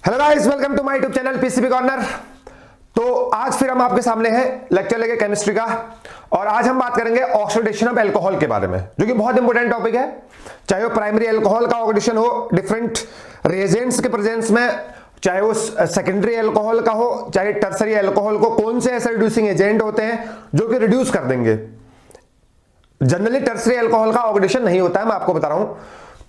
Hello guys, welcome to my YouTube channel PCB corner. तो आज फिर हम आपके सामने हैं लेक्चर लेके केमिस्ट्री का, और आज हम बात करेंगे ऑक्सीडेशन ऑफ अल्कोहल के बारे में, जो कि बहुत इंपॉर्टेंट टॉपिक है। चाहे वो प्राइमरी अल्कोहल का ऑक्सीडेशन हो डिफरेंट रिएजेंट्स के प्रेजेंस में, चाहे वो सेकेंडरी अल्कोहल का हो, चाहे टर्सरी अल्कोहल को, कौन से ऐसे रिड्यूसिंग एजेंट होते हैं जो कि रिड्यूस कर देंगे। जनरली टर्सरी अल्कोहल का ऑक्सीडेशन नहीं होता है, मैं आपको बता रहा हूं।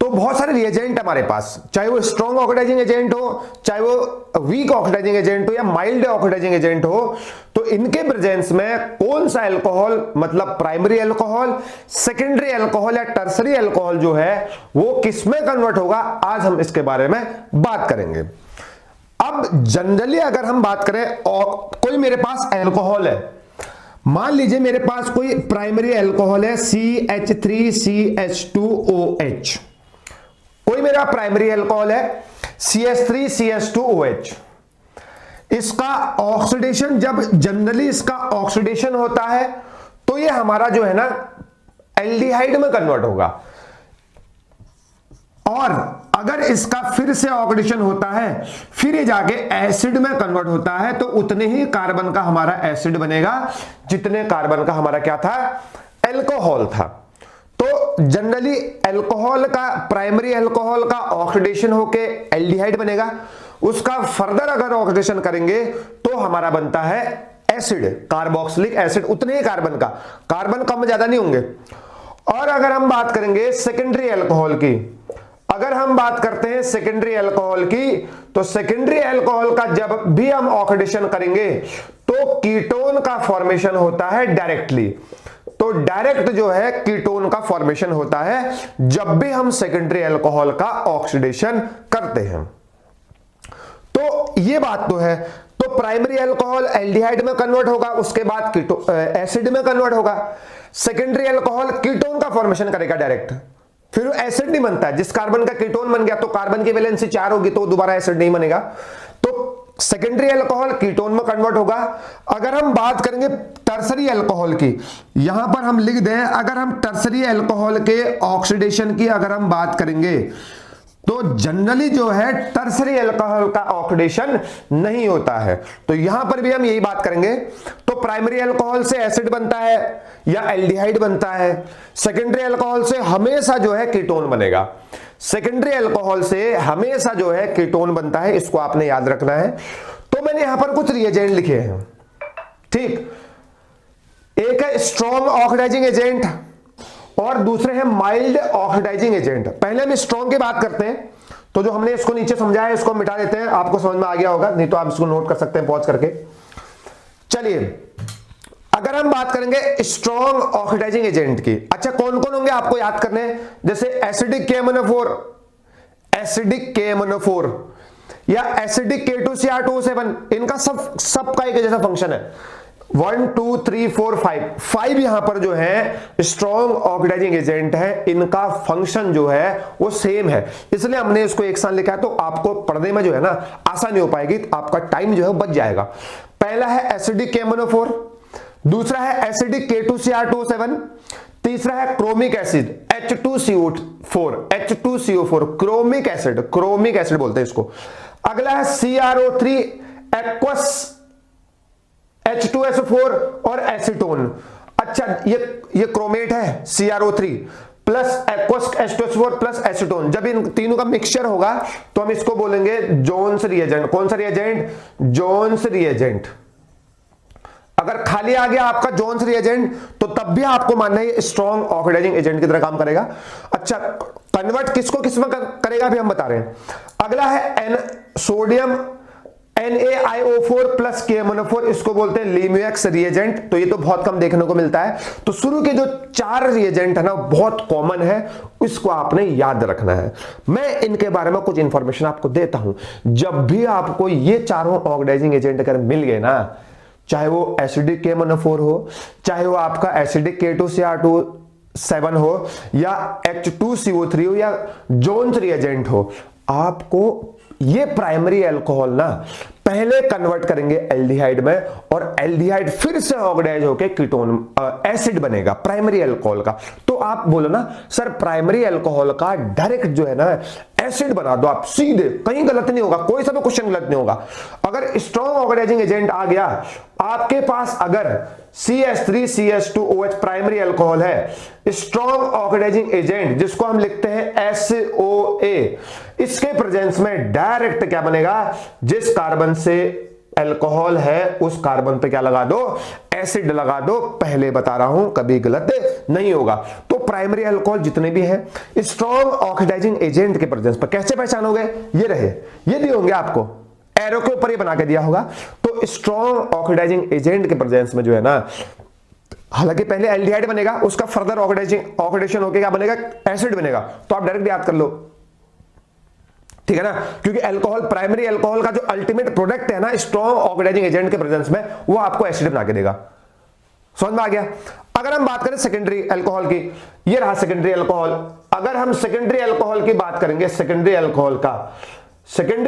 तो बहुत सारे रिएजेंट हमारे पास, चाहे वो स्ट्रॉन्ग ऑक्सीडाइजिंग एजेंट हो, चाहे वो वीक ऑक्सीडाइजिंग एजेंट हो या माइल्ड ऑक्सीडाइजिंग एजेंट हो, तो इनके प्रेजेंस में कौन सा अल्कोहल, मतलब प्राइमरी अल्कोहल, सेकेंडरी अल्कोहल या टर्सरी अल्कोहल जो है वो किसमें कन्वर्ट होगा, आज हम इसके बारे में बात करेंगे। अब जनरली अगर हम बात करें, और कोई मेरे पास अल्कोहल है, मान लीजिए मेरे पास कोई प्राइमरी अल्कोहल है CH3CH2OH, कोई मेरा प्राइमरी अल्कोहल है CH3CH2OH। इसका ऑक्सीडेशन, जब जनरली इसका ऑक्सीडेशन होता है तो ये हमारा जो है ना एल्डिहाइड में कन्वर्ट होगा, और अगर इसका फिर से ऑक्सीडेशन होता है, फिर ये जाके एसिड में कन्वर्ट होता है, तो उतने ही कार्बन का हमारा एसिड बनेगा जितने कार्बन का हमारा क्या था, अल्कोहल था। तो जनरली अल्कोहल का, प्राइमरी अल्कोहल का ऑक्सीडेशन होके एल्डिहाइड बनेगा, उसका फर्दर अगर ऑक्सीडेशन करेंगे तो हमारा बनता है एसिड, कार्बोक्सिलिक एसिड, उतने ही कार्बन का, कार्बन कम ज्यादा नहीं होंगे। और अगर हम बात करेंगे सेकेंडरी अल्कोहल की, अगर हम बात करते हैं सेकेंडरी अल्कोहल की, तो सेकेंडरी अल्कोहल का जब भी हम ऑक्सीडेशन करेंगे तो कीटोन का फॉर्मेशन होता है डायरेक्टली। तो डायरेक्ट जो है कीटोन का फॉर्मेशन होता है जब भी हम सेकेंडरी अल्कोहल का ऑक्सीडेशन करते हैं। तो ये बात तो है। तो प्राइमरी अल्कोहल एल्डिहाइड में कन्वर्ट होगा, उसके बाद एसिड में कन्वर्ट होगा। सेकेंडरी अल्कोहल कीटोन का फॉर्मेशन करेगा डायरेक्ट, फिर एसिड नहीं बनता है। जिस कार्बन का कीटोन बन गया तो कार्बन की वैलेंसी 4 होगी, तो दोबारा एसिड नहीं बनेगा। तो सेकेंडरी अल्कोहल कीटोन में कन्वर्ट होगा। अगर हम बात करेंगे टर्सरी अल्कोहल की, यहां पर हम लिख दें, अगर हम टर्सरी अल्कोहल के ऑक्सीडेशन की अगर हम बात करेंगे तो जनरली जो है टर्सरी अल्कोहल का ऑक्सीडेशन नहीं होता है। तो यहां पर भी हम यही बात करेंगे। तो प्राइमरी अल्कोहल से एसिड बनता है या एल्डिहाइड बनता है, सेकेंडरी अल्कोहल से हमेशा जो है कीटोन बनेगा। सेकेंडरी अल्कोहल से हमेशा जो है कीटोन बनता है, इसको आपने याद रखना है। तो मैंने यहां पर कुछ रिएजेंट लिखे हैं, ठीक। एक है स्ट्रॉन्ग ऑक्सीडाइजिंग एजेंट और दूसरे हैं माइल्ड ऑक्सीडाइजिंग एजेंट। पहले हम स्ट्रॉन्ग की बात करते हैं। तो जो हमने इसको नीचे समझाया इसको मिटा देते हैं, आपको समझ में आ गया होगा, नहीं तो आप इसको नोट कर सकते हैं पॉज करके। चलिए, अगर हम बात करेंगे स्ट्रॉन्ग ऑक्सीडाइजिंग एजेंट की, अच्छा कौन कौन होंगे आपको याद करने, जैसे एसिडिक KMnO4, एसिडिक KMnO4 या एसिडिक K2Cr2O7, इनका सबका एक जैसा फंक्शन है। 1 2 3 4 5 यहां पर जो है स्ट्रॉन्ग ऑक्सीडाइजिंग एजेंट है, इनका फंक्शन जो है वो सेम है, इसलिए हमने इसको एक साथ लिखा है। तो आपको पढ़ने में जो है ना आसानी हो पाएगी, आपका टाइम जो है बच जाएगा। पहला है एसिडिक KMnO4, दूसरा है एसिडिक K2Cr2O7, तीसरा है chromic acid H2CO4 chromic acid बोलते हैं इसको। अगला है CrO3 एक्वस H2SO4 और एसीटोन। अच्छा, ये क्रोमेट है CrO3 plus aqueous H2SO4 plus acetone. जब इन तीनों का मिक्सचर होगा तो हम इसको बोलेंगे जोन्स रिएजेंट। कौन सा रिएजेंट? Jones reagent. अगर खाली आ गया आपका जोन्स रिएजेंट तो तब भी आपको मानना है स्ट्रॉन्ग ऑक्सीडाइजिंग एजेंट की तरह काम करेगा। अच्छा, कन्वर्ट किसको किसमें करेगा अभी हम बता रहे हैं। अगला है सोडियम NaIO4 प्लस KMnO4, इसको बोलते हैं लीम्यूएक्स रिएजेंट। तो ये तो बहुत कम देखने को मिलता है। तो शुरू के जो 4 रिएजेंट है ना बहुत कॉमन है, इसको आपने याद रखना है। मैं इनके बारे में कुछ इंफॉर्मेशन आपको देता हूं। जब भी आपको ये चारों ऑक्सीडाइजिंग एजेंट अगर मिल गए ना, चाहे वो एसिडिक KMnO4 हो, चाहे वो आपका एसिडिक K2Cr2O7 हो या H2CO3 हो या जोन्स रिएजेंट हो, आपको ये प्राइमरी अल्कोहल ना पहले कन्वर्ट करेंगे एल्डिहाइड में, और एल्डिहाइड फिर से ऑक्सीडाइज होकर कीटोन एसिड बनेगा प्राइमरी अल्कोहल का। तो आप बोलो ना सर प्राइमरी अल्कोहल का डायरेक्ट जो है ना एसिड बना दो आप सीधे, कहीं गलत नहीं होगा, कोई सा भी क्वेश्चन गलत नहीं होगा। अगर स्ट्रॉन्ग ऑक्सीडाइजिंग एजेंट आ गया आपके पास, अगर CH3CH2OH प्राइमरी अल्कोहल है, स्ट्रॉन्ग ऑक्सीडाइजिंग एजेंट जिसको हम लिखते हैं SOA, इसके प्रेजेंस में डायरेक्ट क्या बनेगा, जिस कार्बन से अल्कोहल है उस कार्बन पे क्या लगा दो, एसिड लगा दो। पहले बता रहा हूं कभी गलत नहीं होगा। तो प्राइमरी अल्कोहल जितने भी हैं स्ट्रॉन्ग ऑक्सीडाइजिंग एजेंट के प्रेजेंस पर कैसे पहचानोगे, ये रहे, ये दिए होंगे आपको, एरो के ऊपर ये बना के दिया होगा। तो स्ट्रॉन्ग ऑक्सीडाइजिंग एजेंट के प्रेजेंस में जो है ना, हालांकि पहले एल्डिहाइड बनेगा, उसका फर्दर ऑक्सीडेशन होकर क्या बनेगा, एसिड बनेगा। तो आप डायरेक्ट याद कर लो, ठीक है ना, क्योंकि अल्कोहल, प्राइमरी अल्कोहल का जो अल्टीमेट प्रोडक्ट है ना स्ट्रॉन्ग ऑक्सीडाइजिंग एजेंट के प्रेजेंस में, वो आपको एसिड बना के देगा। समझ में आ गया। अगर हम बात करें सेकेंडरी अल्कोहल की, ये रहा सेकेंडरी अल्कोहल। अगर हम सेकेंडरी अल्कोहल की बात करेंगे, सेकेंडरी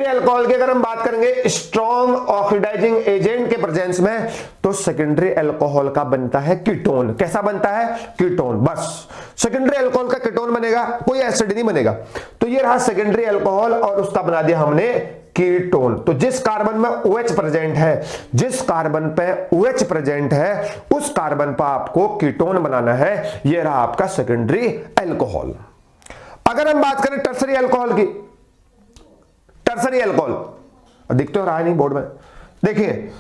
अल्कोहल की अगर हम बात करेंगे स्ट्रॉन्ग ऑक्सीडाइजिंग एजेंट के प्रेजेंस में, तो सेकेंडरी अल्कोहल का बनता है कीटोन। कैसा बनता है, कीटोन। बस सेकेंडरी अल्कोहल का कीटोन बनेगा, कोई एसिड नहीं बनेगा। तो ये रहा सेकेंडरी अल्कोहल और उसका बना दिया हमने कीटोन। तो जिस कार्बन में OH प्रेजेंट है, जिस कार्बन पे OH प्रेजेंट है, उस कार्बन पर आपको कीटोन बनाना है। ये रहा आपका सेकेंडरी अल्कोहल। अगर हम बात करें टर्सरी अल्कोहल की, टर्सरी अल्कोहल दिख तो रहा नहीं बोर्ड में, देखिए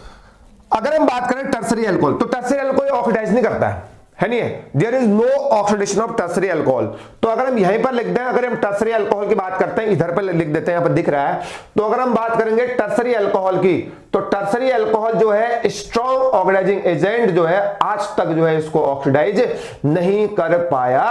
अगर हम बात करें टर्सरी अल्कोहल, तो टर्सरी अल्कोहल ऑक्सीडाइज नहीं करता है नहीं, there is no oxidation of tertiary alcohol. तो अगर हम यहीं पर लिख दें, अगर हम टर्सरी अल्कोहल की बात करते हैं, इधर पर लिख देते हैं, यहां पर दिख रहा है। तो अगर हम बात करेंगे टर्सरी अल्कोहल की, तो टर्सरी अल्कोहल जो है स्ट्रॉन्ग ऑक्सीडाइजिंग एजेंट जो है आज तक जो है इसको ऑक्सीडाइज नहीं कर पाया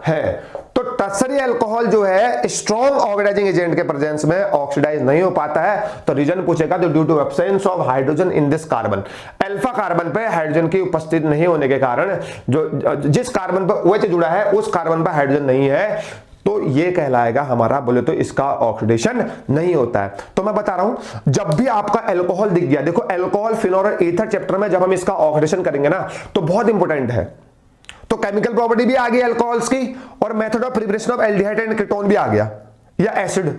है। तो टर्सरी अल्कोहल जो है स्ट्रॉन्ग ऑक्सीडाइजिंग एजेंट के प्रेजेंस में ऑक्सीडाइज नहीं हो पाता है। तो रीजन पूछेगा, तो due to absence of hydrogen in this carbon, alpha carbon पे हाइड्रोजन की उपस्थिति नहीं होने के कारण, जो जिस कार्बन पर OH जुड़ा है उस कार्बन पर हाइड्रोजन नहीं है, तो ये कहलाएगा हमारा, बोले तो इसका ऑक्सीडेशन नहीं होता है। तो मैं बता रहा हूं, जब भी आपका अल्कोहल दिख गया, देखो अल्कोहल, फिनोल और ईथर चैप्टर में जब हम इसका ऑक्सीडेशन करेंगे ना, तो बहुत इंपॉर्टेंट है। तो केमिकल प्रॉपर्टी भी आ गई अल्कोहल्स की, और method of preparation of aldehyde and ketone भी आ गया, या एसिड।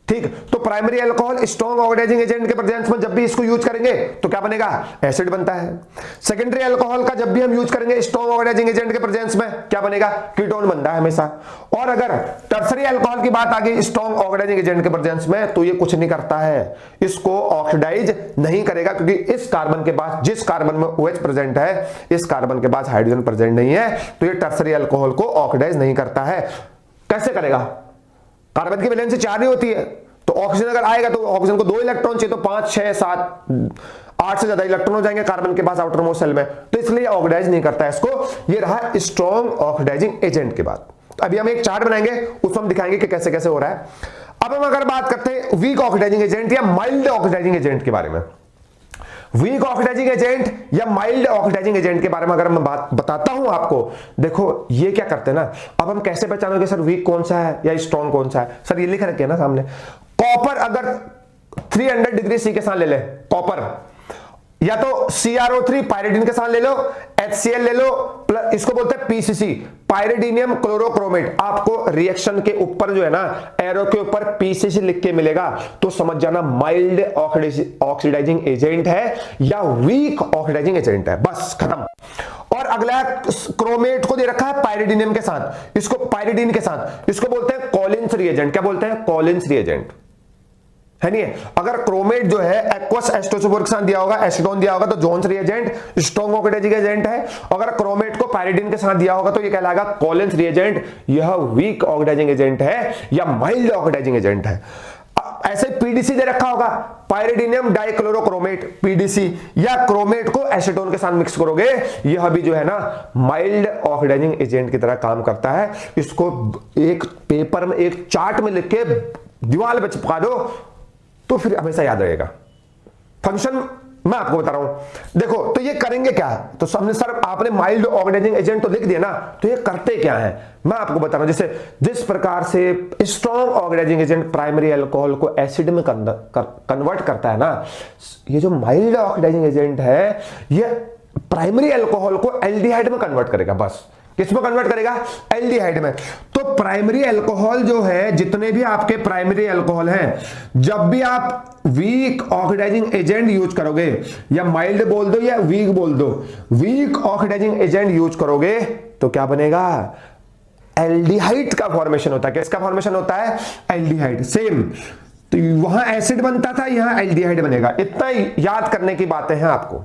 ठीक, तो primary alcohol strong oxidising agent के प्रेजेंस में जब भी इसको यूज करेंगे तो क्या बनेगा, एसिड बनता है। सेकेंडरी अल्कोहल का जब भी हम यूज करेंगे स्ट्रॉन्ग ऑक्सीडाइजिंग एजेंट के प्रेजेंस में क्या बनेगा, कीटोन बनता है हमेशा। और अगर टर्सरी अल्कोहल की बात आ गई स्ट्रॉन्ग ऑक्सीडाइजिंग एजेंट के प्रेजेंस में, तो ये कुछ नहीं करता है, इसको ऑक्सीडाइज नहीं करेगा, क्योंकि इस कार्बन के पास, जिस कार्बन में OH प्रेजेंट है, इस कार्बन के पास हाइड्रोजन प्रेजेंट नहीं है, तो ये टर्सरी अल्कोहल को ऑक्सीडाइज नहीं करता है। कैसे करेगा, कार्बन की वैलेंसी 4 ही होती है, तो ऑक्सीजन अगर आएगा तो ऑक्सीजन को 2 इलेक्ट्रॉन चाहिए, तो 5, 6, 7, 8 से ज्यादा इलेक्ट्रॉन हो जाएंगे कार्बन के पास आउटर मोस्ट सेल में, तो इसलिए ऑक्सीडाइज नहीं करता है इसको। ये रहा स्ट्रॉन्ग ऑक्सीडाइजिंग एजेंट के बाद। अभी हम एक चार्ट बनाएंगे, उसमें हम दिखाएंगे कि कैसे कैसे हो रहा है। अब हम अगर बात करते हैं वीक ऑक्सीडाइजिंग एजेंट या माइल्ड ऑक्सीडाइजिंग एजेंट के बारे में, वीक ऑक्सीडाइजिंग एजेंट या माइल्ड ऑक्सीडाइजिंग एजेंट के बारे में अगर मैं बात बताता हूं आपको, देखो ये क्या करते हैं ना, अब हम कैसे पहचानोगे सर वीक कौन सा है या स्ट्रॉन्ग कौन सा है, सर ये लिख रखे ना सामने, कॉपर अगर 300 डिग्री सी के साथ ले ले कॉपर, या तो CrO3 पायरिडीन के साथ ले लो, HCl ले लो, प्लस इसको बोलते हैं PCC, पायरिडीनियम क्लोरोक्रोमेट। आपको रिएक्शन के ऊपर जो है ना, एरो के ऊपर PCC लिख के मिलेगा, तो समझ जाना माइल्ड ऑक्सीडाइजिंग एजेंट है या वीक ऑक्सीडाइजिंग एजेंट है, बस खत्म। और अगला क्रोमेट को दे रखा है पायरिडीनियम के साथ, इसको पायरिडीन के साथ, इसको बोलते हैं कॉलिन्स रिएजेंट। क्या बोलते हैं, कॉलिन्स रिएजेंट, है नहीं है। अगर क्रोमेट जो है एक्वस एस्टोसोफोर के साथ दिया होगा, एसीटोन दिया होगा, तो Jones reagent strong oxidising agent है। अगर क्रोमेट को पायरिडीन के साथ दिया होगा तो ये कहलाएगा कॉलिन्स रिएजेंट, यह वीक ऑक्सीडाइजिंग एजेंट है या माइल्ड ऑक्सीडाइजिंग एजेंट है। ऐसे PDC दे रखा होगा, पायरिडीनियम डाइक्लोरोक्रोमेट PDC, या क्रोमेट को एसीटोन के साथ मिक्स करोगे, यह भी जो है ना माइल्ड ऑक्सीडाइजिंग एजेंट की तरह काम करता है। इसको एक पेपर में, एक चार्ट में लिख के दीवार पे चिपका दो, तो फिर हमेशा याद रहेगा। फंक्शन मैं आपको बता रहा हूं, देखो तो ये करेंगे क्या, तो सबने सर आपने माइल्ड ऑक्सीडाइजिंग एजेंट तो लिख दिया ना, तो ये करते क्या है मैं आपको बता रहा हूं। जैसे जिस प्रकार से strong oxidising agent primary alcohol को एसिड में कन्वर्ट करता है ना, ये जो माइल्ड ऑक्सीडाइजिंग एजेंट है ये प्राइमरी अल्कोहल को एल्डिहाइड में कन्वर्ट करेगा, बस किसमें कन्वर्ट करेगा? एल्डिहाइड में। तो प्राइमरी अल्कोहल जो है, जितने भी आपके प्राइमरी अल्कोहल हैं, जब भी आप वीक ऑक्सीडाइजिंग एजेंट यूज करोगे, या माइल्ड बोल दो या वीक बोल दो, वीक ऑक्सीडाइजिंग एजेंट यूज करोगे तो क्या बनेगा? एल्डिहाइड का फॉर्मेशन होता है। किसका फॉर्मेशन होता है? एल्डिहाइड। सेम, तो वहां एसिड बनता था, यहां एल्डिहाइड बनेगा। इतना याद करने की बातें हैं आपको।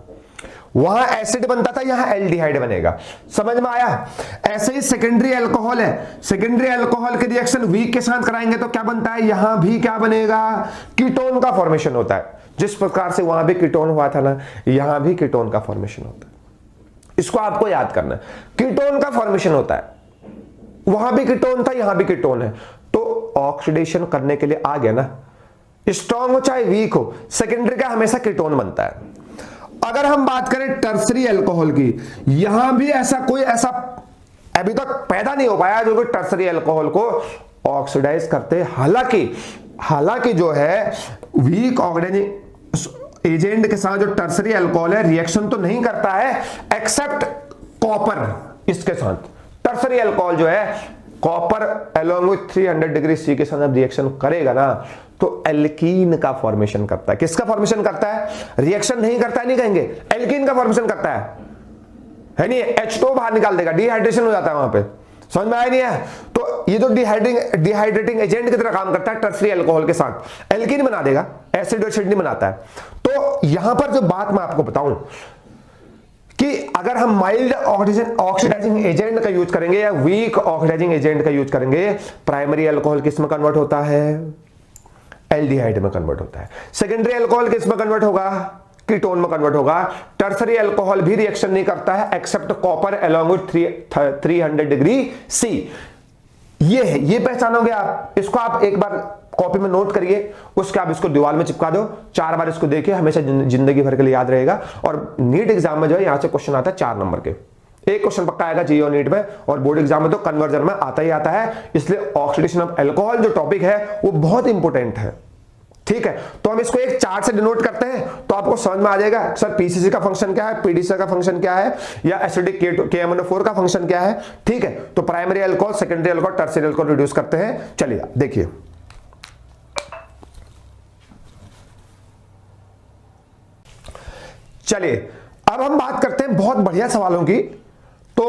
वहां एसिड बनता था, यहां एल्डिहाइड बनेगा। समझ में आया? ऐसे ही सेकेंडरी अल्कोहल है, सेकेंडरी अल्कोहल के रिएक्शन वीक के साथ कराएंगे तो क्या बनता है? यहां भी क्या बनेगा? कीटोन का फॉर्मेशन होता है। जिस प्रकार से वहां भी कीटोन हुआ था ना, यहां भी कीटोन का फॉर्मेशन होता है। इसको आपको याद करना है, कीटोन का फॉर्मेशन होता है। वहां भी कीटोन था, यहां भी कीटोन है, तो ऑक्सीडेशन करने के लिए आ गया ना, स्ट्रॉन्ग हो चाहे वीक हो, सेकेंडरी का हमेशा कीटोन बनता है। अगर हम बात करें टर्सरी अल्कोहल की, यहां भी कोई ऐसा अभी तक पैदा नहीं हो पाया जो कि टर्सरी अल्कोहल को ऑक्सीडाइज करते। हालांकि जो है वीक ऑक्सीडाइजिंग एजेंट के साथ जो टर्सरी अल्कोहल है रिएक्शन तो नहीं करता है, एक्सेप्ट कॉपर। इसके साथ टर्सरी अल्कोहल जो है copper along with 300 degree C के साथ रिएक्शन करेगा ना, तो एल्कीन का फॉर्मेशन करता है। किसका फॉर्मेशन करता है? रिएक्शन नहीं करता है नहीं कहेंगे, एल्कीन का फॉर्मेशन करता है नहीं? H2 बाहर निकाल देगा, डिहाइड्रेशन हो जाता है वहां पे। समझ में आया नहीं है? तो ये जो डिहाइड्रेटिंग एजेंट की तरह काम करता है टर्सरी अल्कोहल के साथ, एल्कीन बना देगा, एसिड और नहीं बनाता है। तो यहां पर जो बात मैं आपको बताऊं कि अगर हम माइल्ड ऑक्सीडाइजिंग एजेंट का यूज करेंगे या वीक ऑक्सीडाइजिंग एजेंट का यूज करेंगे, प्राइमरी अल्कोहल किस में कन्वर्ट होता है? एल्डिहाइड में कन्वर्ट होता है। सेकेंडरी अल्कोहल किस में कन्वर्ट होगा? कीटोन में कन्वर्ट होगा। टर्सरी अल्कोहल भी रिएक्शन नहीं करता है except copper along with 300 degree C. ये है, ये पहचानोगे आप। इसको आप एक बार कॉपी में नोट करिए, उसके आप इसको दीवार में चिपका दो, 4 बार इसको देखिए, हमेशा जिंदगी भर के लिए याद रहेगा। और नीट एग्जाम में जो है यहां से क्वेश्चन आता है 4 नंबर के, एक क्वेश्चन पक्का आएगा जीओ नीट में, और बोर्ड एग्जाम में तो कन्वर्जन में आता ही आता है। इसलिए ऑक्सीडेशन ऑफ अल्कोहल जो टॉपिक है वो बहुत इंपॉर्टेंट है। ठीक है, तो हम इसको एक चार्ट से डिनोट करते हैं तो आपको समझ में आ जाएगा सर पीसीसी का फंक्शन क्या है, पीडीसी का फंक्शन क्या है, या एसिडिक KMnO4 का फंक्शन क्या है। ठीक है, तो primary alcohol, secondary alcohol, tertiary alcohol reduce करते हैं। चलिए देखिए, अब हम बात करते हैं बहुत बढ़िया सवालों की। तो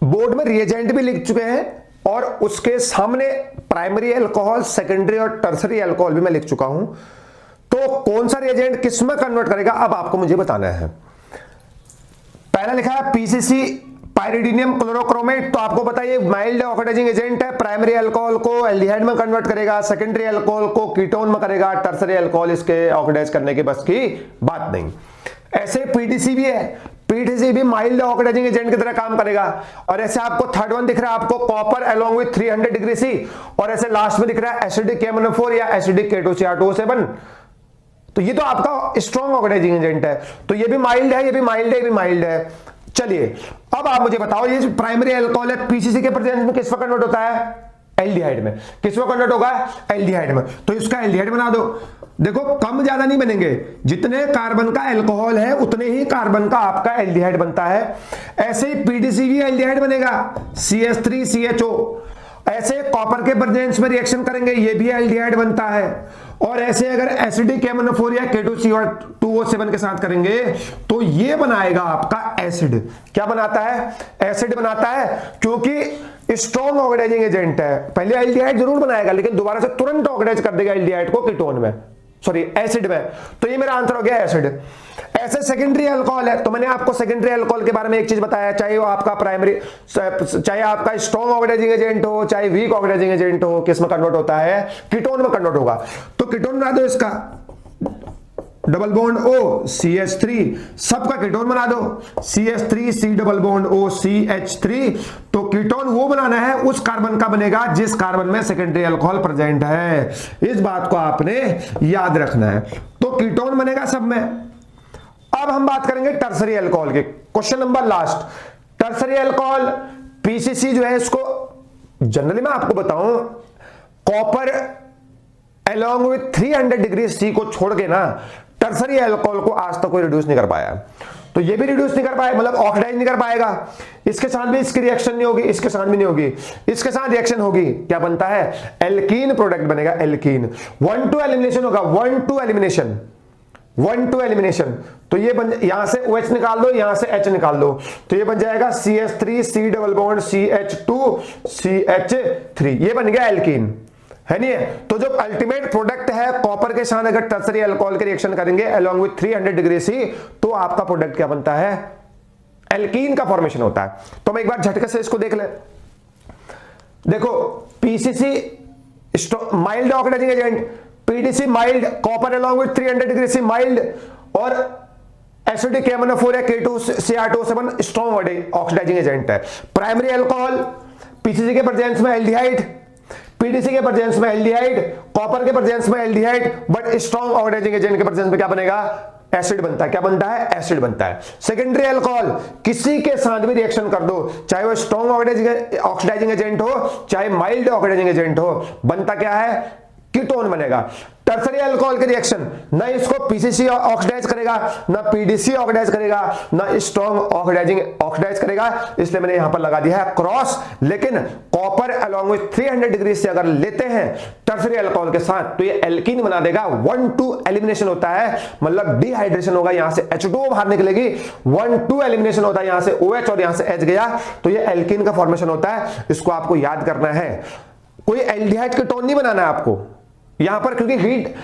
बोर्ड में रिएजेंट भी लिख चुके हैं और उसके सामने प्राइमरी अल्कोहल, सेकेंडरी और टर्सरी अल्कोहल भी मैं लिख चुका हूं। तो कौन सा रिएजेंट किस में कन्वर्ट करेगा अब आपको मुझे बताना है। पहला लिखा है पीसीसी पाइरिडीनियम क्लोरोक्रोमेट, तो आपको बताइए माइल्ड ऑक्सीडाइजिंग एजेंट है, प्राइमरी अल्कोहल को एल्डिहाइड में कन्वर्ट करेगा, सेकेंडरी अल्कोहल को कीटोन में करेगा, टर्सरी अल्कोहल इसके ऑक्सीडाइज करने की बस की बात नहीं। ऐसे पीटीसी भी है, पीटीसी भी माइल्ड ऑक्सीडाइजिंग एजेंट की तरह काम करेगा। और ऐसे आपको थर्ड वन दिख रहा है आपको copper along with 300 degree C, और ऐसे लास्ट में दिख रहा है एसिडिक KMnO4 या एसिडिक K2Cr2O7। तो ये तो आपका स्ट्रॉन्ग ऑक्सीडाइजिंग एजेंट है, तो ये भी माइल्ड है, ये भी माइल्ड है, ये भी माइल्ड है। चलिए अब आप मुझे बताओ, ये प्राइमरी अल्कोहल है, पीसीसी के प्रेजेंस में किस में कन्वर्ट होता है? एल्डिहाइड में। किस में कन्वर्ट होगा? एल्डिहाइड में। तो इसका एल्डिहाइड बना दो। देखो कम ज्यादा नहीं बनेंगे, जितने कार्बन का अल्कोहल है उतने ही कार्बन का आपका एल्डिहाइड बनता है। ऐसे ही पीडीसी भी एल्डिहाइड बनेगा, CH3CHO। ऐसे कॉपर के प्रेजेंस में रिएक्शन करेंगे, ये भी एल्डिहाइड बनता है। और ऐसे अगर एसिडिक KMnO4 या K2Cr2O7 के साथ करेंगे तो ये बनाएगा आपका एसिड। क्या बनाता है? एसिड बनाता है, क्योंकि स्ट्रॉन्ग ऑक्सीडाइजिंग एजेंट है। पहले एल्डिहाइड जरूर बनाएगा लेकिन दोबारा से तुरंत ऑक्सीडाइज कर देगा एल्डिहाइड को कीटोन में, सॉरी एसिड में। तो ये मेरा आंसर हो गया एसिड। ऐसे सेकेंडरी अल्कोहल है, तो मैंने आपको सेकेंडरी अल्कोहल के बारे में एक चीज बताया, चाहे वो आपका प्राइमरी, चाहे आपका स्ट्रॉन्ग ऑक्सीडाइजिंग एजेंट हो चाहे वीक ऑक्सीडाइजिंग एजेंट हो, किस में कन्वर्ट होता है? कीटोन में कन्वर्ट होगा। तो कीटोन बना दो, इसका डबल बॉन्ड O CH3, सबका कीटोन बना दो CH3 C double bond O CH3। तो कीटोन वो बनाना है उस कार्बन का बनेगा जिस कार्बन में सेकेंडरी अल्कोहल प्रेजेंट है। इस बात को आपने याद रखना है। तो कीटोन बनेगा सब में। अब हम बात करेंगे टर्सरी अल्कोहल के। Question number last, tertiary alcohol PCC जो है, इसको जनरली मैं आपको बताऊं, copper along with 300 degree C को छोड़ के ना टर्सरी अल्कोहल को आज तक कोई रिड्यूस नहीं कर पाया। तो ये भी रिड्यूस नहीं कर पाए, मतलब ऑक्सीडाइज नहीं कर पाएगा। इसके साथ भी इसकी रिएक्शन नहीं होगी, इसके साथ भी नहीं होगी, इसके साथ रिएक्शन होगी, क्या बनता है, एल्कीन प्रोडक्ट बनेगा, एल्कीन। 1-2 एलिमिनेशन होगा, 1-2 एलिमिनेशन, 1-2 एलिमिनेशन। तो ये बन, यहां से OH निकाल दो, यहां से H निकाल दो, तो ये बन जाएगा CH3 C double bond CH2 CH3, ये बन गया एल्कीन, है नहीं है। तो जो अल्टीमेट प्रोडक्ट है कॉपर के साथ अगर टर्सरी अल्कोहल के रिएक्शन करेंगे अलोंग विथ 300 डिग्री C, तो आपका प्रोडक्ट क्या बनता है, एल्कीन का फॉर्मेशन होता है। तो हम एक बार झटके से इसको देख ले। देखो PCC mild oxidising agent, PDC mild, copper along with 300 degree C mild, और एसिडिक KMnO4 है K2Cr2O7 स्ट्रॉन्ग ऑक्सीडाइजिंग एजेंट है। प्राइमरी अल्कोहल PCC के प्रेजेंस में एल्डिहाइड, PDC के प्रेजेंस में एल्डिहाइड, कॉपर के प्रेजेंस में aldehyde, but strong oxidising agent के प्रेजेंस में क्या बनेगा, एसिड बनता है। क्या बनता है, एसिड बनता है। सेकेंडरी अल्कोहल किसी के साथ भी रिएक्शन कर दो, चाहे वो स्ट्रॉन्ग ऑक्सीडाइजिंग एजेंट हो चाहे माइल्ड ऑक्सीडाइजिंग एजेंट हो, बनता क्या है, कीटोन बनेगा। टर्सरी अल्कोहल के रिएक्शन ना इसको PCC ऑक्सीडाइज करेगा, ना PDC ऑक्सीडाइज करेगा, ना स्ट्रॉन्ग ऑक्सीडाइज करेगा, इसलिए मैंने यहां पर लगा दिया है क्रॉस। लेकिन कॉपर अलोंग विथ 300 डिग्री से अगर लेते हैं टर्सरी अल्कोहल के साथ तो ये एल्कीन बना देगा। 1-2 एलिमिनेशन होता है, मतलब डिहाइड्रेशन होगा, यहां से H2O बाहर निकलेगी, 1-2 एलिमिनेशन होता है, यहां से OH और यहां से H गया, तो ये एल्कीन का फॉर्मेशन होता है। इसको आपको याद करना है, कोई एल्डिहाइड कीटोन नहीं बनाना है आपको यहां पर, क्योंकि हीट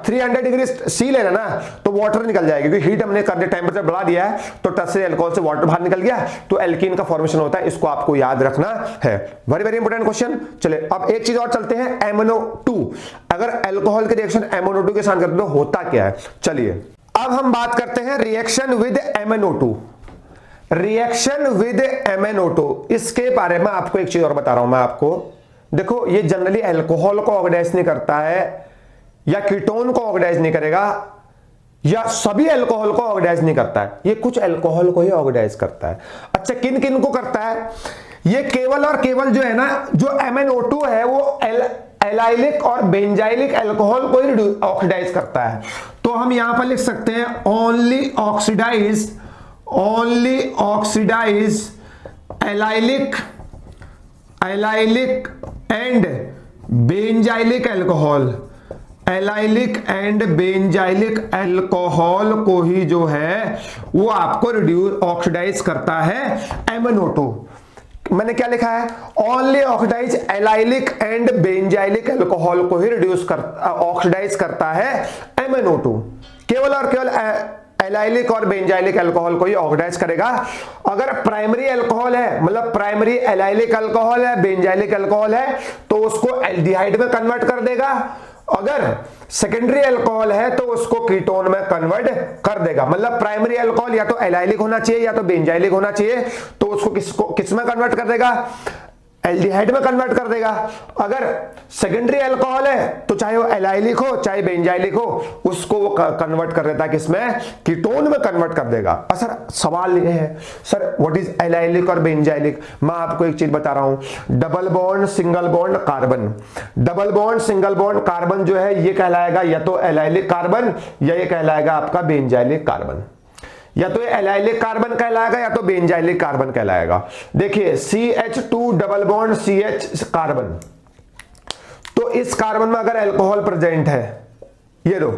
300 डिग्री C लेना ना तो वाटर निकल जाएगी, क्योंकि हीट हमने कर दिया, टेंपरेचर बढ़ा दिया है, तो टर्सरी अल्कोहल से वाटर बाहर निकल गया, तो एल्कीन का फॉर्मेशन होता है। इसको आपको याद रखना है, वेरी वेरी इंपॉर्टेंट क्वेश्चन। चले अब एक चीज और चलते हैं, MnO2। अगर अल्कोहल के रिएक्शन MnO2 के साथ करते तो होता क्या है, चलिए अब हम बात करते हैं reaction with MnO2। Reaction with MnO2, इसके बारे में आपको एक चीज और बता रहा हूं मैं आपको। देखो ये जनरली अल्कोहल को ऑक्सीडाइज नहीं करता है, या कीटोन को ऑक्सीडाइज नहीं करेगा, या सभी अल्कोहल को ऑक्सीडाइज नहीं करता है, ये कुछ अल्कोहल को ही ऑक्सीडाइज करता है। अच्छा किन किन को करता है, ये केवल और केवल जो है ना, जो MnO2 है वो एलाइलिक और बेंजाइलिक अल्कोहल को ही ऑक्सीडाइज करता है। तो हम यहां पर लिख सकते हैं only oxidise allylic and benzylic alcohol, allylic and benzylic alcohol को ही जो है वो आपको रिड्यूस ऑक्सीडाइज करता है MnO2। मैंने क्या लिखा है, only oxidise allylic and benzylic alcohol को ही ऑक्सीडाइज करता है MnO2। केवल और केवल एलाइलिक और बेंजाइलिक अल्कोहल को ही ऑक्सीडाइज करेगा। अगर प्राइमरी अल्कोहल है, मतलब प्राइमरी एलाइलिक अल्कोहल है, बेंजाइलिक अल्कोहल है, तो उसको एल्डिहाइड में कन्वर्ट कर देगा। अगर सेकेंडरी अल्कोहल है तो उसको कीटोन में कन्वर्ट कर देगा। मतलब प्राइमरी अल्कोहल या तो एलाइलिक होना चाहिए या तो बेंजाइलिक होना चाहिए, तो उसको किस में कन्वर्ट कर देगा, एल्डिहाइड में कन्वर्ट कर देगा। अगर सेकेंडरी अल्कोहल है तो चाहे वो एलाइलिक हो चाहे बेंजाइलिक हो, उसको वो कन्वर्ट कर देता है किसमें, कीटोन में कन्वर्ट कर देगा। सर सवाल ये है, सर व्हाट इज एलाइलिक और बेंजाइलिक। मैं आपको एक चीज बता रहा हूं, double bond single bond carbon, double bond single bond carbon जो है ये कहलाएगा या तो एलाइलिक कार्बन या ये कहलाएगा आपका बेंजाइलिक कार्बन। या तो ये एलाइलिक कार्बन कहलाएगा या तो बेंजाइलिक कार्बन कहलाएगा। देखिए CH2 double bond CH carbon, तो इस कार्बन में अगर अल्कोहल प्रेजेंट है, ये दो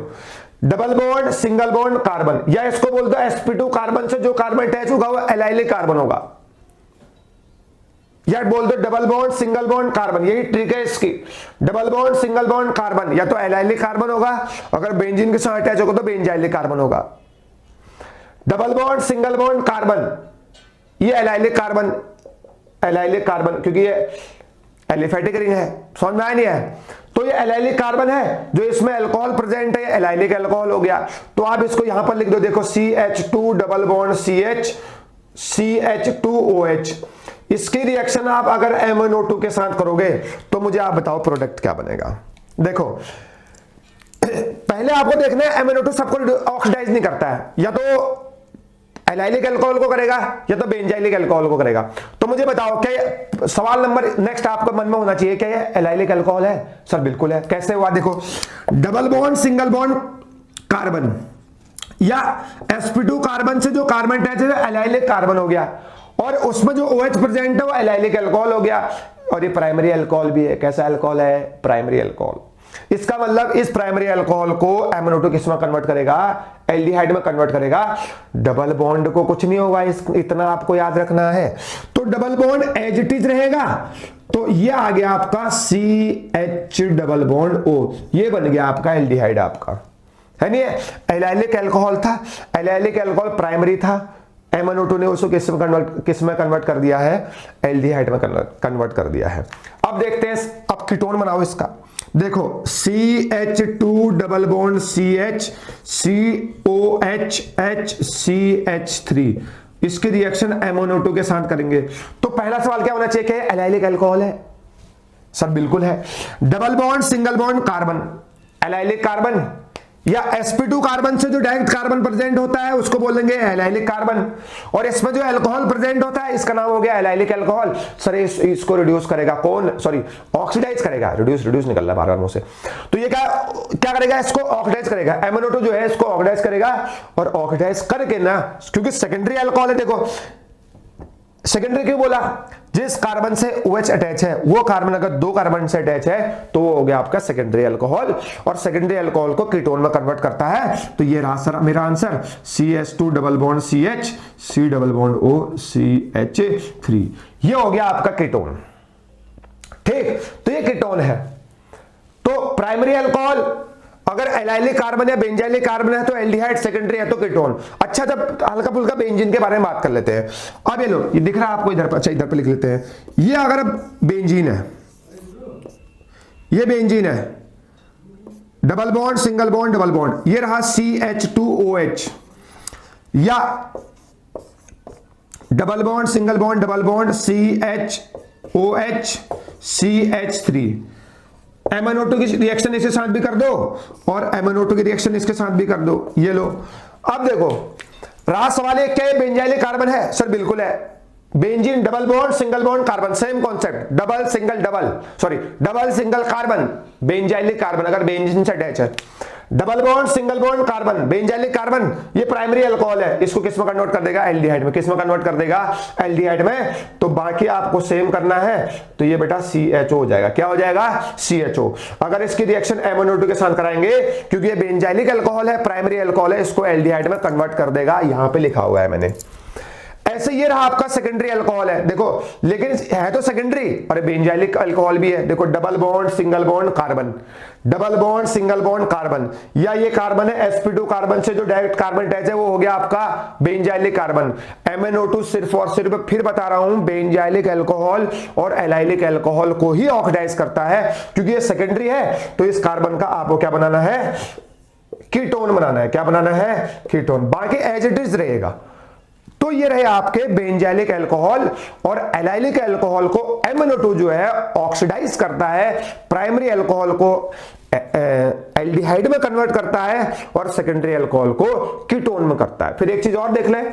double bond single bond carbon, या इसको बोल दो sp2 कार्बन से जो कार्बन अटैच होगा वो एलाइलिक कार्बन होगा, या बोल दो double bond single bond carbon. यही ट्रिक है इसकी, double bond single bond carbon या तो एलाइलिक कार्बन होगा, अगर बेंजीन के साथ अटैच होगा तो बेंजाइलिक कार्बन होगा। Double bond single bond carbon, ये एलाइलिक कार्बन क्योंकि ये एलिफेटिक रिंग है, समझ में आया नहीं है, तो ये एलाइलिक कार्बन है, जो इसमें अल्कोहल प्रेजेंट है, एलाइलिक अल्कोहल हो गया। तो आप इसको यहां पर लिख दो, देखो CH2 double bond CH CH2OH। इसकी रिएक्शन आप अगर MnO2 के साथ करोगे तो मुझे आप बताओ प्रोडक्ट क्या बनेगा। देखो पहले आपको देखना है MnO2 सबको ऑक्सीडाइज नहीं करता है, या तो एलाइलिक अल्कोहल को करेगा या तो बेंजाइलिक अल्कोहल को करेगा। तो मुझे बताओ क्या सवाल नंबर नेक्स्ट आपको मन में होना चाहिए, क्या ये एलाइलिक अल्कोहल है? सर बिल्कुल है। कैसे हुआ? देखो double bond single bond carbon, या sp2 कार्बन से जो कार्बन अटैच है एलाइलिक कार्बन हो गया, और उसमें जो OH प्रेजेंट है वो एलाइलिक अल्कोहल हो गया, और ये प्राइमरी अल्कोहल भी है। कैसा अल्कोहल है? Primary alcohol. इसका मतलब इस प्राइमरी अल्कोहल को MnO2 किसमें कन्वर्ट करेगा? एल्डिहाइड में कन्वर्ट करेगा। डबल बॉन्ड को कुछ नहीं होगा, इतना आपको याद रखना है। तो double bond as it is रहेगा, तो ये आ गया आपका CH डबल बॉन्ड O, ये बन गया आपका एल्डिहाइड आपका, है नहीं? एलाइलिक अल्कोहल था, एलाइलिक अल्कोहल प्राइमरी था, MnO2 ने उसको किस में कन्वर्ट कर दिया है? एल्डिहाइड में कन्वर्ट कर दिया है। अब देखते हैं, अब कीटोन बनाओ इसका। देखो CH2 double bond CH COH H CH3, इसके रिएक्शन MnO2 के साथ करेंगे। तो पहला सवाल क्या होना चाहिए कि एलाइलिक अल्कोहल है? सर बिल्कुल है। Double bond single bond carbon, allylic carbon, या sp2 कार्बन से जो डायरेक्ट कार्बन प्रेजेंट होता है उसको बोलेंगे एलाइलिक कार्बन, और इसमें जो अल्कोहल प्रेजेंट होता है इसका नाम हो गया एलाइलिक अल्कोहल। सर इसको रिड्यूस करेगा कौन? सॉरी, ऑक्सीडाइज करेगा। रिड्यूस निकल रहा है बार-बार मुंह से। तो ये क्या करेगा? इसको ऑक्सीडाइज करेगा। MnO2 जो है इसको ऑक्सीडाइज करेगा, और ऑक्सीडाइज करके ना, क्योंकि सेकेंडरी अल्कोहल है, देखो सेकेंडरी क्यों बोला? जिस कार्बन से OH अटैच है वो कार्बन अगर दो कार्बन से अटैच है तो वो हो गया आपका सेकेंडरी अल्कोहल, और सेकेंडरी अल्कोहल को कीटोन में कन्वर्ट करता है। तो ये रहा सर मेरा answer, CH2 double bond CH C double bond O CH3, ये हो गया आपका कीटोन। ठीक, तो ये कीटोन है। तो प्राइमरी अल्कोहल अगर एलाइलिक कार्बन या बेंजाइलिक कार्बन है तो एल्डिहाइड, सेकेंडरी है तो कीटोन। अच्छा, जब हल्का फुल्का बेंजीन के बारे में बात कर लेते हैं। अब ये लो, ये दिख रहा है आपको इधर पर? अच्छा, इधर पर लिख लेते हैं। ये अगर बेंजीन है, ये बेंजीन है, double bond single bond double bond, ये रहा CH2OH, या double bond single bond double bond CHOH CH3। MnO2 की रिएक्शन इसके साथ भी कर दो, और MnO2 की रिएक्शन इसके साथ भी कर दो। ये लो, अब देखो रहा सवाल है क्या ये बेंजाइलिक कार्बन है? सर बिल्कुल है। Benzene double bond single bond carbon, same concept, double single carbon benzylic carbon अगर बेंजीन से अटैच है, double bond single bond carbon benzylic carbon, ये प्राइमरी अल्कोहल है, इसको किस में कन्वर्ट कर देगा? एल्डिहाइड में। किस में कन्वर्ट कर देगा? एल्डिहाइड में। तो बाकी आपको सेम करना है, तो ये बेटा CHO हो जाएगा। क्या हो जाएगा? CHO। अगर इसकी रिएक्शन MnO2 के साथ कराएंगे, क्योंकि ये बेंजाइलिक अल्कोहल है, प्राइमरी अल्कोहल है, इसको एल्डिहाइड में कन्वर्ट कर देगा। यहां पे लिखा हुआ है मैंने। ऐसे ये रहा आपका सेकेंडरी अल्कोहल है, देखो, लेकिन है तो सेकेंडरी, और बेंजाइलिक अल्कोहल भी है। देखो double bond single bond carbon, double bond single bond carbon, या ये कार्बन है sp2 कार्बन से जो डायरेक्ट कार्बन अटैच है वो हो गया आपका बेंजाइलिक कार्बन। MnO2 सिर्फ और सिर्फ फिर बता रहा हूं बेंजाइलिक अल्कोहल और एलाइलिक अल्कोहल को ही ऑक्सीडाइज करता है, क्योंकि ये सेकेंडरी है। तो इस कार्बन का आपको क्या बनाना है? कीटोन बनाना है। क्या बनाना है? कीटोन। बाकी एज इट इज रहेगा। तो ये रहे आपके बेंजाइलिक अल्कोहल और एलाइलिक अल्कोहल को MnO2 जो है ऑक्सीडाइज करता है, प्राइमरी अल्कोहल को एल्डिहाइड में कन्वर्ट करता है, और सेकेंडरी अल्कोहल को कीटोन में करता है। फिर एक चीज और देख लें,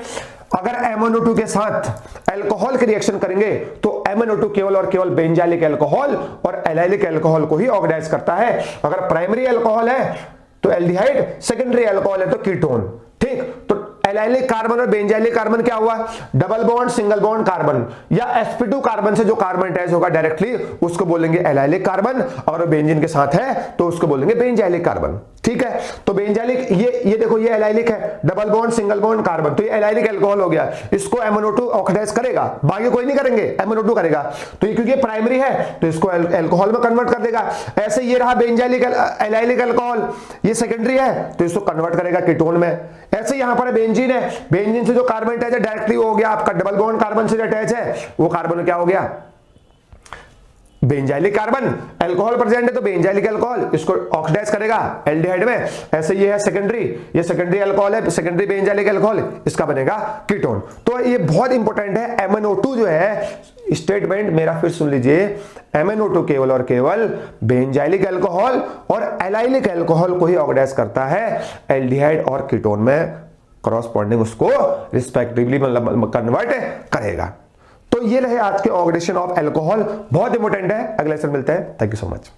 अगर MnO2 के साथ अल्कोहल की रिएक्शन करेंगे तो MnO2 केवल और केवल बेंजाइलिक अल्कोहल और एलाइलिक अल्कोहल को ही ऑक्सीडाइज करता है। अगर प्राइमरी अल्कोहल है तो एल्डिहाइड, सेकेंडरी अल्कोहल है तो कीटोन। ठीक, तो एलाइलिक कार्बन और बेंजाइलिक कार्बन क्या हुआ? Double bond single bond carbon, या sp2 कार्बन से जो कार्बन अटैच होगा डायरेक्टली उसको बोलेंगे एलाइलिक कार्बन, और बेंजीन के साथ है तो उसको बोलेंगे बेंजाइलिक कार्बन। ठीक है, तो बेंजाइलिक ये देखो, ये एलाइलिक है, double bond single bond carbon, तो ये एलाइलिक अल्कोहल हो गया। इसको MnO2 ऑक्सीडाइज करेगा, बाकी कोई नहीं करेंगे, MnO2 करेगा। तो ये क्योंकि प्राइमरी है तो इसको अल्कोहल में कन्वर्ट कर देगा। ऐसे ये रहा बेंजाइलिक एलाइलिक अल्कोहल, ये सेकेंडरी है तो इसको कन्वर्ट करेगा कीटोन में। ऐसे यहां पर बेंजीन है, बेंजीन से जो कार्बन अटैच है डायरेक्टली हो गया आपका डबल बॉन्ड कार्बन से अटैच है, वो कार्बन क्या हो गया? Benzylic carbon. अल्कोहल प्रेजेंट है तो बेंजाइलिक अल्कोहल, इसको ऑक्सीडाइज करेगा एल्डिहाइड में। ऐसे ये है सेकेंडरी, ये सेकेंडरी अल्कोहल है, सेकेंडरी बेंजाइलिक अल्कोहल, इसका बनेगा कीटोन। तो ये बहुत इंपॉर्टेंट है। MnO2 जो है, स्टेटमेंट मेरा फिर सुन लीजिए, MnO2 केवल और केवल बेंजाइलिक अल्कोहल और एलाइलिक अल्कोहल को ही ऑक्सीडाइज करता है, एल्डिहाइड और कीटोन में कॉरस्पॉन्डिंग उसको रिस्पेक्टिवली मतलब कन्वर्ट करेगा। तो ये रहे आज के ऑक्सीडेशन ऑफ अल्कोहल, बहुत इंपॉर्टेंट है। अगले लेक्चर मिलते हैं। Thank you so much.